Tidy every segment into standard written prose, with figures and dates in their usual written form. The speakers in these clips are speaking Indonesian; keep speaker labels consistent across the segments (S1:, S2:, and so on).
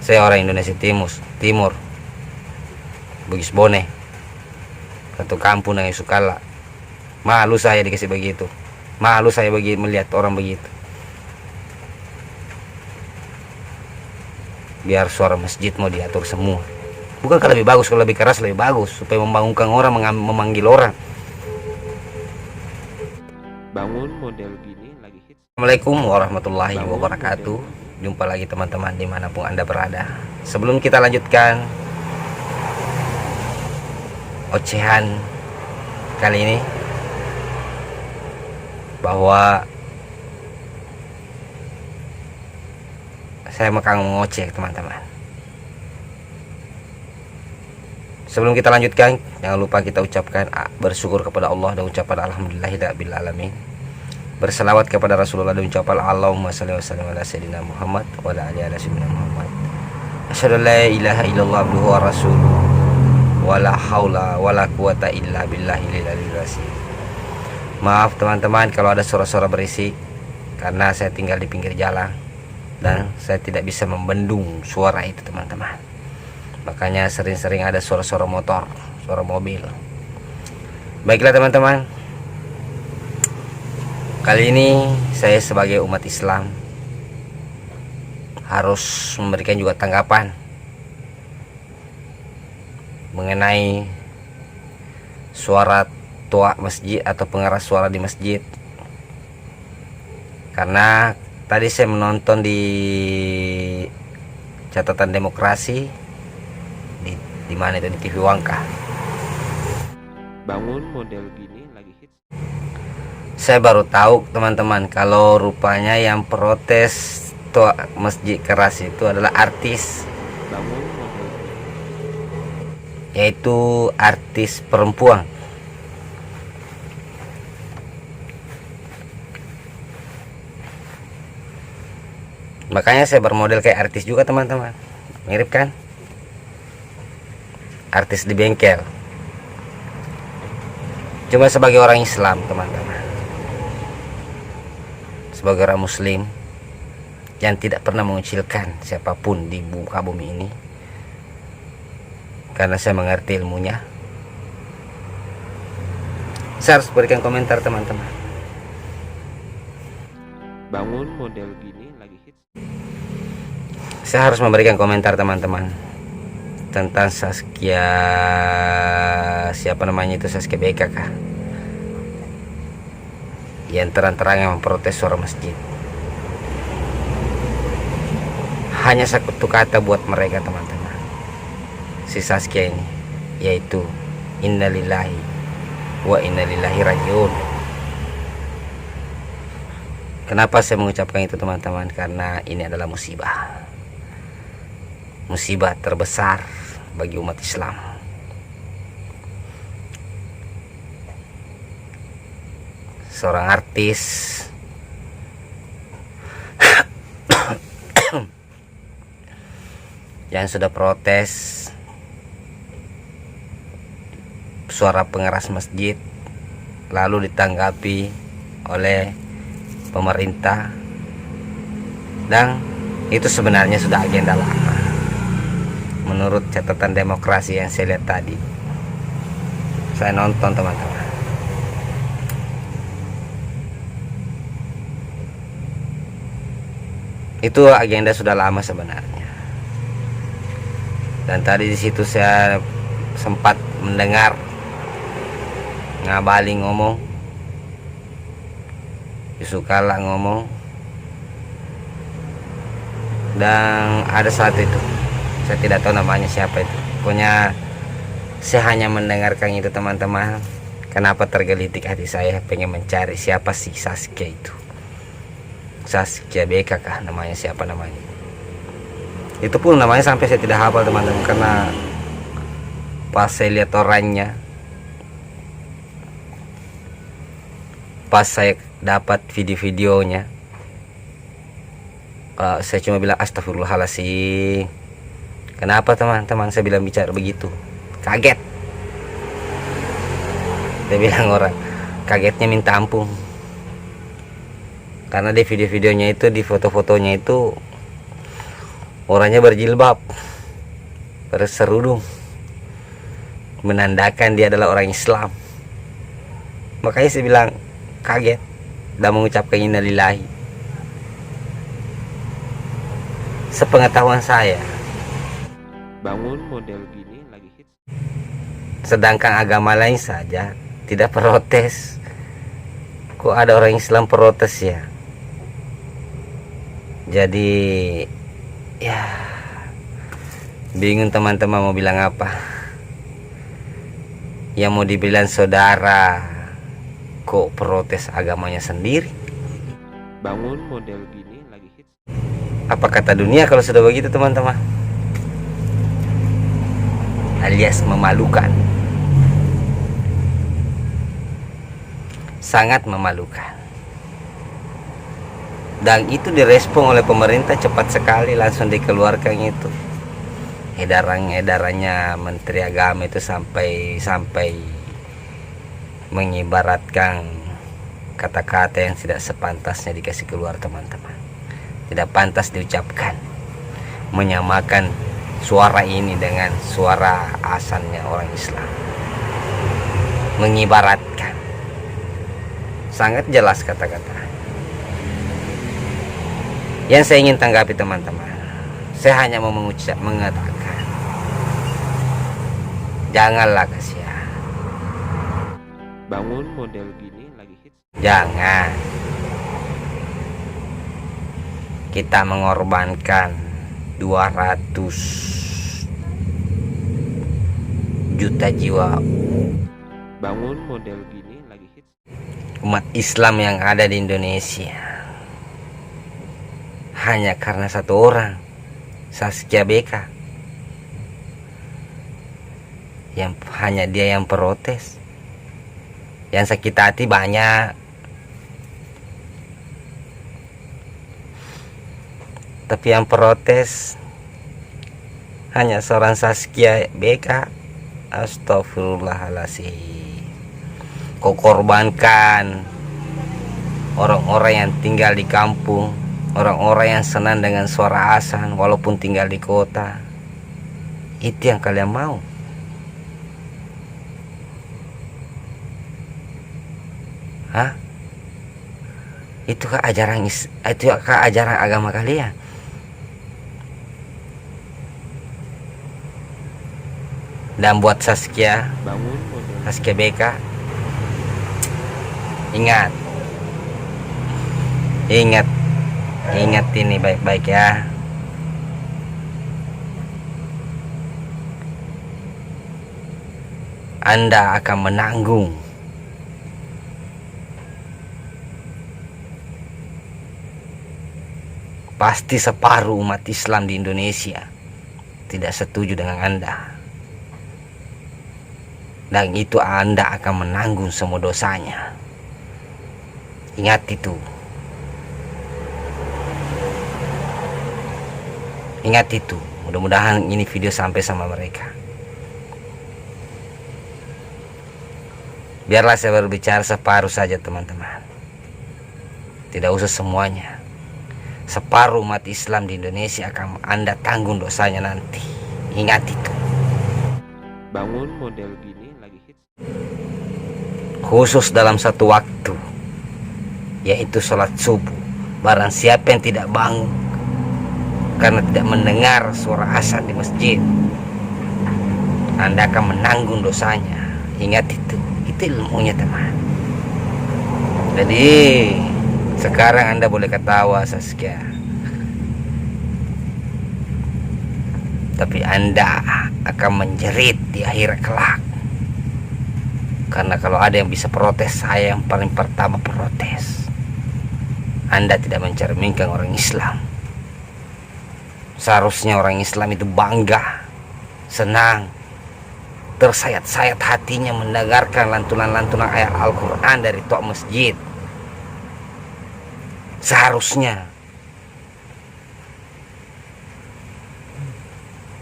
S1: Saya orang Indonesia Timur, Bugis Bone, satu kampung dengan Sukala. Malu saya dikasih begitu. Malu saya melihat orang begitu. Biar suara masjid mau diatur semua. Bukankah lebih bagus kalau lebih keras lebih bagus, supaya membangunkan orang, memanggil orang.
S2: Bangun model gini lagi hits.
S1: Assalamualaikum warahmatullahi wabarakatuh. Jumpa lagi teman-teman dimanapun Anda berada. Sebelum kita lanjutkan ocehan kali ini, bahwa saya akan mengoceh teman-teman. Sebelum kita lanjutkan, jangan lupa kita ucapkan bersyukur kepada Allah dan ucapan alhamdulillahirabbil alamin. Berselawat kepada Rasulullah dan ucapan Allahumma shalli wa sallim ala sayyidina Muhammad wa ala alihi sayyidina Muhammad. Asyhadu an la ilaha illallah abduhu wa rasuluhu wa la haula wa la quwata illa billahil aliyyil azim. Maaf teman-teman kalau ada suara-suara berisik, karena saya tinggal di pinggir jalan dan saya tidak bisa membendung suara itu teman-teman. Makanya sering-sering ada suara-suara motor, suara mobil. Baiklah teman-teman, kali ini saya sebagai umat Islam harus memberikan juga tanggapan mengenai suara tua masjid atau pengeras suara di masjid. Karena tadi saya menonton di catatan demokrasi di mana itu, di TV Wangka.
S2: Bangun model gini lagi hits.
S1: Saya baru tahu teman-teman kalau rupanya yang protes tua masjid keras itu adalah artis,
S2: Bangun model gini.
S1: yaitu artis perempuan. Makanya saya bermodel kayak artis juga teman-teman. Mirip kan? Artis di bengkel. Cuma sebagai orang Islam teman-teman, sebagai orang Muslim yang tidak pernah mengucilkan siapapun di muka bumi ini, karena saya mengerti ilmunya, saya harus berikan komentar teman-teman.
S2: Bangun model gini lagi hits.
S1: Saya harus memberikan komentar teman-teman tentang Saskia, siapa namanya itu, Saskia BK kah, yang terang-terangnya memprotes suara masjid. Hanya satu kata buat mereka teman-teman, si Saskia ini, yaitu innalillahi wa inna ilaihi rajiun. Kenapa saya mengucapkan itu teman-teman? Karena ini adalah musibah terbesar bagi umat Islam. Seorang artis yang sudah protes suara pengeras masjid, lalu ditanggapi oleh pemerintah, dan itu sebenarnya sudah agenda lama menurut catatan demokrasi yang saya lihat tadi. Saya nonton teman-teman. Itu agenda sudah lama sebenarnya. Dan tadi di situ saya sempat mendengar Ngabalin ngomong, Yusukala ngomong, dan ada satu itu, saya tidak tahu namanya siapa itu. Pokoknya saya hanya mendengarkan itu teman-teman. Kenapa tergelitik hati saya, pengen mencari siapa sih Saskia itu. Saskia BK kah namanya, siapa namanya. Itu pun namanya sampai saya tidak hafal teman-teman, karena pas saya lihat orangnya, pas saya dapat video-videonya, saya cuma bilang astagfirullahaladzim. Kenapa teman-teman saya bilang bicara begitu? Kaget. Dia bilang orang kagetnya minta ampun, karena di video-videonya itu, di foto-fotonya itu orangnya berjilbab, berserudung, menandakan dia adalah orang Islam. Makanya saya bilang kaget dan mengucapkan innalillahi. Sepengetahuan saya,
S2: Bangun model gini lagi hits.
S1: sedangkan agama lain saja tidak protes, kok ada orang Islam protes ya? Jadi ya bingung teman-teman mau bilang apa. Yang mau dibilang saudara kok protes agamanya sendiri.
S2: Bangun model gini lagi hits.
S1: Apa kata dunia kalau sudah begitu teman-teman? Alias memalukan. Sangat memalukan. Dan itu direspon oleh pemerintah cepat sekali, langsung dikeluarkan itu edarannya Menteri Agama itu sampai mengibaratkan kata-kata yang tidak sepantasnya dikasih keluar teman-teman, tidak pantas diucapkan, menyamakan suara ini dengan suara asalnya orang Islam, mengibaratkan, sangat jelas kata-kata. Yang saya ingin tanggapi teman-teman, saya hanya mau mengatakan, janganlah kasihan.
S2: Bangun model gini lagi hits.
S1: Jangan kita mengorbankan 200 juta jiwa
S2: Bangun model gini lagi hits.
S1: umat Islam yang ada di Indonesia hanya karena satu orang, Zaskia BK, yang hanya dia yang protes. Yang sakit hati banyak, tapi yang protes hanya seorang Zaskia BK. Astagfirullahaladzim. Kau korbankan orang-orang yang tinggal di kampung, orang-orang yang senang dengan suara azan walaupun tinggal di kota. Itu yang kalian mau? Hah? Itukah ajaran agama kalian? Dan buat Zaskia
S2: Bangun model.
S1: BK, ingat ini baik-baik ya. Anda akan menanggung pasti separuh umat Islam di Indonesia tidak setuju dengan Anda. Dan itu Anda akan menanggung semua dosanya. Ingat itu. Ingat itu. Mudah-mudahan ini video sampai sama mereka. Biarlah saya berbicara separuh saja teman-teman. Tidak usah semuanya. Separuh umat Islam di Indonesia akan Anda tanggung dosanya nanti. Ingat itu.
S2: Bangun model gini lagi hits.
S1: Khusus dalam satu waktu, yaitu sholat subuh. Barang siapa yang tidak bangun karena tidak mendengar suara azan di masjid, Anda akan menanggung dosanya. Ingat itu ilmunya teman. Jadi sekarang Anda boleh ketawa Zaskia, tapi Anda akan menjerit di akhirat kelak. Karena kalau ada yang bisa protes, saya yang paling pertama protes. Anda tidak mencerminkan orang Islam. Seharusnya orang Islam itu bangga, senang, tersayat-sayat hatinya mendengarkan lantunan-lantunan ayat Al-Quran dari tok masjid. Seharusnya.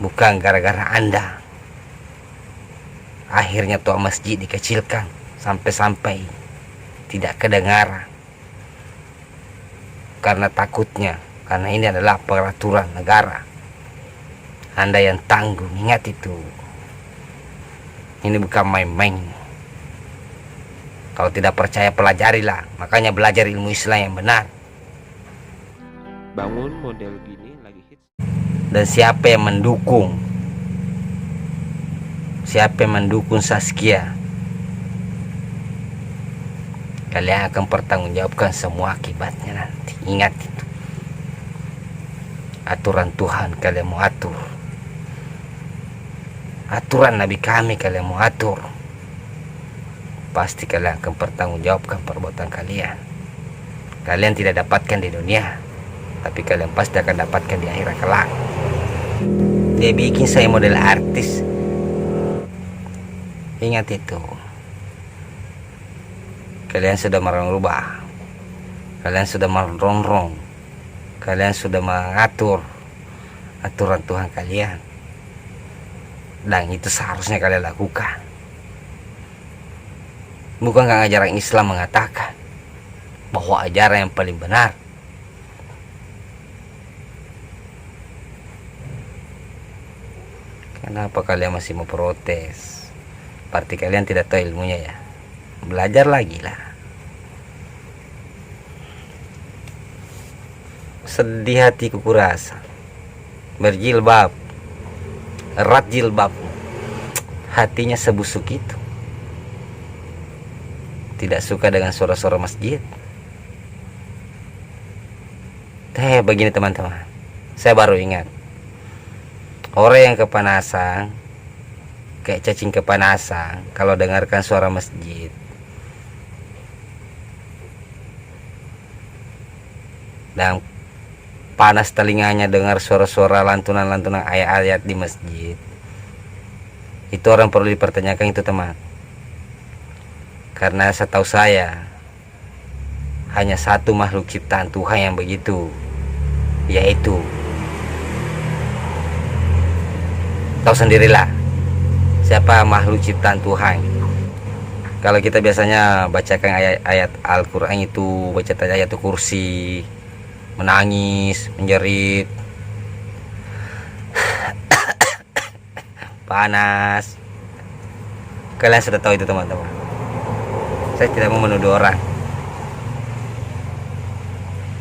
S1: Bukan gara-gara Anda akhirnya tok masjid dikecilkan sampai-sampai tidak kedengaran. Karena takutnya, karena ini adalah peraturan negara, Anda yang tanggung, ingat itu. Ini bukan main-main. Kalau tidak percaya pelajarilah. Makanya belajar ilmu Islam yang benar.
S2: Bangun model gini lagi hits.
S1: Dan siapa yang mendukung? Siapa yang mendukung Saskia? Kalian akan pertanggungjawabkan semua akibatnya nanti. Ingat itu. Aturan Tuhan kalian mau atur. Aturan Nabi kami kalian mau atur. Pasti kalian akan pertanggungjawabkan perbuatan kalian. Kalian tidak dapatkan di dunia, tapi kalian pasti akan dapatkan di akhirat kelak. Dia bikin saya model artis. Ingat itu. Kalian sudah merubah. Kalian sudah merongrong. Kalian sudah mengatur aturan Tuhan kalian. Dan itu seharusnya kalian lakukan. Bukankah ajaran Islam mengatakan bahwa ajaran yang paling benar kenapa kalian masih mau protes? Berarti kalian tidak tahu ilmunya ya. Belajar lagi lah. Sedih hatiku kurasa. Berjilbab, erat jilbab, hatinya sebusuk itu. Tidak suka dengan suara-suara masjid. Begini teman-teman, saya baru ingat. Orang yang kepanasan, kayak cacing kepanasan, kalau dengarkan suara masjid, dan panas telinganya dengar suara-suara lantunan-lantunan ayat-ayat di masjid, itu orang perlu dipertanyakan itu teman. Karena setahu saya hanya satu makhluk ciptaan Tuhan yang begitu, yaitu tahu sendirilah siapa makhluk ciptaan Tuhan. Kalau kita biasanya bacakan ayat-ayat Al-Quran itu, baca ayat kursi, menangis, menjerit, panas. Kalian sudah tahu itu teman-teman. Saya tidak mau menuduh orang,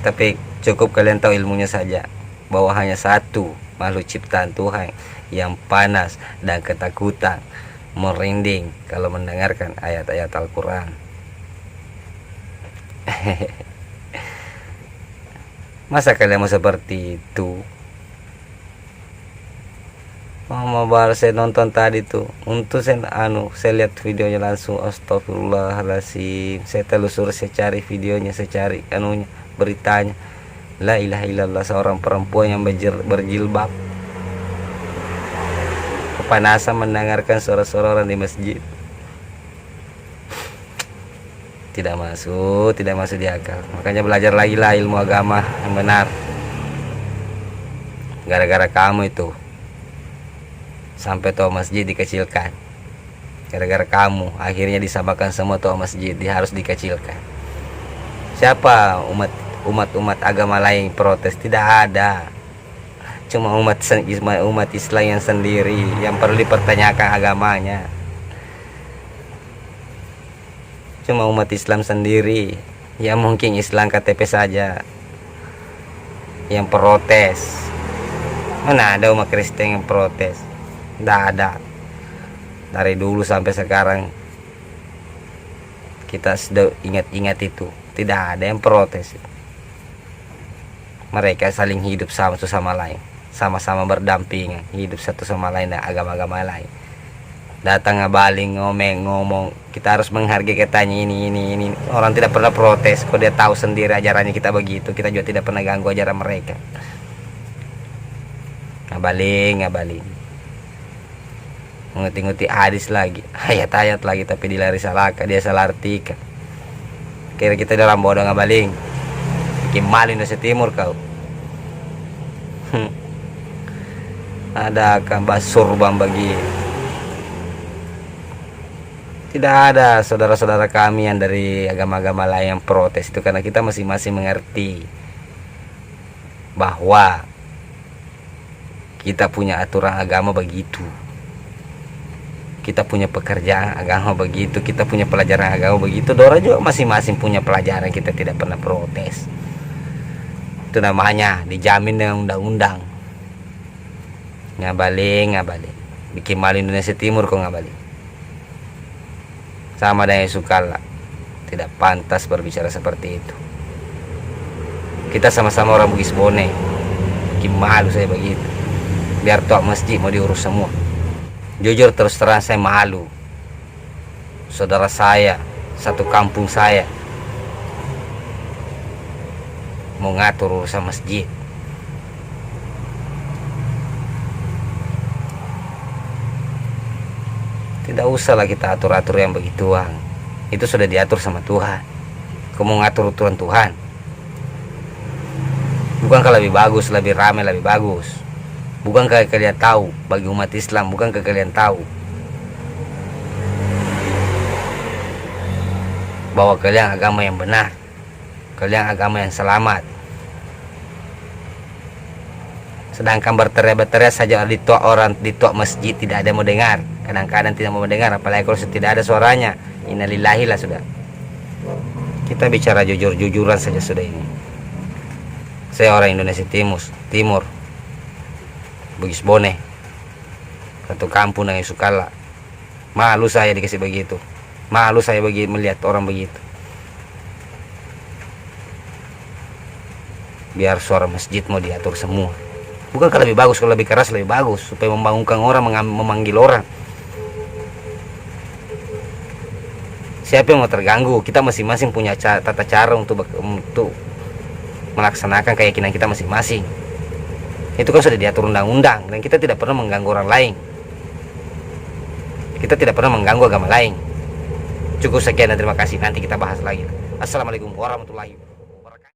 S1: tapi cukup kalian tahu ilmunya saja, bahwa hanya satu makhluk ciptaan Tuhan yang panas dan ketakutan, merinding kalau mendengarkan ayat-ayat Al-Quran. Masa kalian mau seperti itu? Mama baru saya nonton tadi tuh, untuk saya lihat videonya langsung, astagfirullahaladzim. Saya telusur, saya cari videonya, saya cari beritanya. La ilaha illallah, seorang perempuan yang berjilbab kepanasan mendengarkan suara-suara orang di masjid. Tidak masuk di akal. Makanya belajar lagi lah ilmu agama yang benar. Gara-gara kamu itu sampai toa masjid dikecilkan. Gara-gara kamu akhirnya disamakan semua toa masjid, harus dikecilkan. Siapa umat agama lain protes? Tidak ada. Cuma umat Islam yang sendiri yang perlu dipertanyakan agamanya. Cuma umat Islam sendiri yang mungkin Islam KTP saja yang protes. Mana ada umat Kristen yang protes? Tidak ada. Dari dulu sampai sekarang kita sudah ingat itu, tidak ada yang protes. Mereka saling hidup satu sama lain, sama-sama berdampingan, hidup satu sama lain dan agama-agama lain. Datang ngabaling, ngomong, kita harus menghargai katanya ini. Orang tidak pernah protes, kok dia tahu sendiri ajarannya kita begitu. Kita juga tidak pernah ganggu ajaran mereka. Ngabaling. Menguti-nguti hadis lagi, ayat-ayat lagi, tapi dia salah artikan. Kira kita dalam bodoh ngabaling. Bikin malu Indonesia Timur kau. Ada kan basur bagi. Tidak ada saudara-saudara kami yang dari agama-agama lain yang protes itu, karena kita masing-masing mengerti bahwa Kita punya aturan agama begitu. Kita punya pekerjaan agama begitu. Kita punya pelajaran agama begitu. Dora juga masing-masing punya pelajaran, kita tidak pernah protes. Itu namanya dijamin dengan undang-undang. Ngabalik. Bikin malu Indonesia Timur kok ngabalik. Sama dengan Sukala. Tidak pantas berbicara seperti itu. Kita sama-sama orang Bugis Bone. Bikin malu saya begitu. Biar tua masjid mau diurus semua. Jujur terus terang saya malu. Saudara saya, satu kampung saya, mau ngatur urusan masjid. Tidak usahlah kita atur-atur yang begituan. Itu sudah diatur sama Tuhan. Kamu ngatur aturan Tuhan. Bukankah lebih bagus, lebih ramai, lebih bagus? Bukankah kalian tahu, bagi umat Islam, bukankah kalian tahu bahwa kalian agama yang benar, kalian agama yang selamat? Sedangkan berteriak-teriak saja di tok masjid tidak ada yang mau dengar. Kadang-kadang tidak mau mendengar, apalagi kalau tidak ada suaranya. Innalillahi lah sudah. Kita bicara jujur-jujuran saja sudah ini. Saya orang Indonesia Timur, Bugis Bone, satu kampung dengan Sukala. Malu saya dikasih begitu. Malu saya melihat orang begitu. Biar suara masjid mau diatur semua. Bukankah lebih bagus, kalau lebih keras lebih bagus, supaya membangunkan orang, memanggil orang. Siapa yang mau terganggu? Kita masing-masing punya tata cara untuk melaksanakan keyakinan kita masing-masing. Itu kan sudah diatur undang-undang, dan kita tidak pernah mengganggu orang lain. Kita tidak pernah mengganggu agama lain. Cukup sekian dan terima kasih. Nanti kita bahas lagi. Assalamualaikum warahmatullahi wabarakatuh.